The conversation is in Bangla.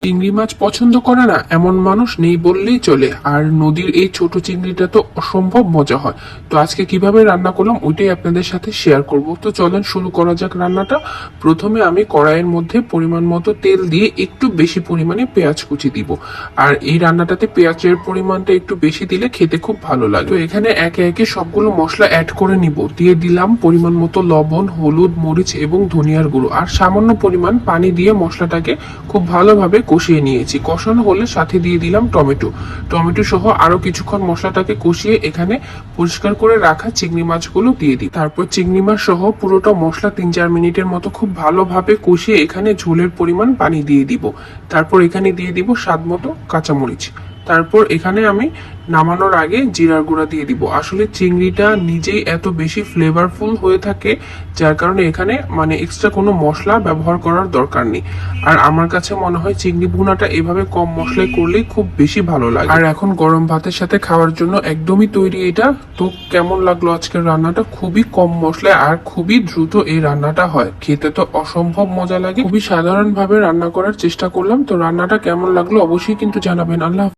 চিংড়ি মাছ পছন্দ করে না এমন মানুষ নেই বললেই চলে। আর নদীর এই ছোট চিংড়িটা তো অসম্ভব মজা হয়। তো আজকে কিভাবে রান্না করলাম ওইটাই আপনাদের সাথে শেয়ার করব। তো চলেন শুরু করা যাক রান্নাটা। প্রথমে আমি কড়াইয়ের মধ্যে পরিমাণ মতো তেল দিয়ে একটু বেশি পরিমাণে পেঁয়াজ কুচি দিব। আর এই রান্নাটাতে পেঁয়াজের পরিমাণটা একটু বেশি দিলে খেতে খুব ভালো লাগে। তো এখানে একে একে সবগুলো মশলা অ্যাড করে নিব। দিয়ে দিলাম পরিমাণ মতো লবণ, হলুদ, মরিচ এবং ধনিয়ার গুঁড়ো। আর সামান্য পরিমাণ পানি দিয়ে মশলাটাকে খুব ভালোভাবে কষিয়ে নিয়েছি। কষানো হলে সাথে দিয়ে দিলাম টমেটো সহ আরো কিছুক্ষণ মশলাটাকে কষিয়ে এখানে পরিষ্কার করে রাখা চিংড়ি মাছগুলো দিয়ে দিই। তারপর চিংড়ি মাছ সহ পুরোটা মশলা 3-4 মিনিটের মতো খুব ভালোভাবে কষিয়ে এখানে ঝোলের পরিমাণ পানি দিয়ে দিব। তারপর এখানে দিয়ে দিব স্বাদ মতো কাঁচামরিচ। তারপর এখানে আমি নামানোর আগে জিরার গুঁড়া দিয়ে দিব। আসলে চিংড়িটা নিজেই এত বেশি ফ্লেভারফুল হয়ে থাকে, যার কারণে এখানে এক্সট্রা কোনো মশলা ব্যবহার করার দরকার নেই। আর আমার কাছে মনে হয় চিংড়ি ভুনাটা এভাবে কম মশলায় করলেই খুব বেশি ভালো লাগে। আর এখন গরম ভাতের সাথে খাওয়ার জন্য একদমই তৈরি এটা। তো কেমন লাগলো আজকের রান্নাটা? খুবই কম মশলায় আর খুবই দ্রুত এই রান্নাটা হয়। খেতে তো অসম্ভব মজা লাগে। খুবই সাধারণভাবে রান্না করার চেষ্টা করলাম। তো রান্নাটা কেমন লাগলো অবশ্যই কিন্তু জানাবেন। আল্লাহ।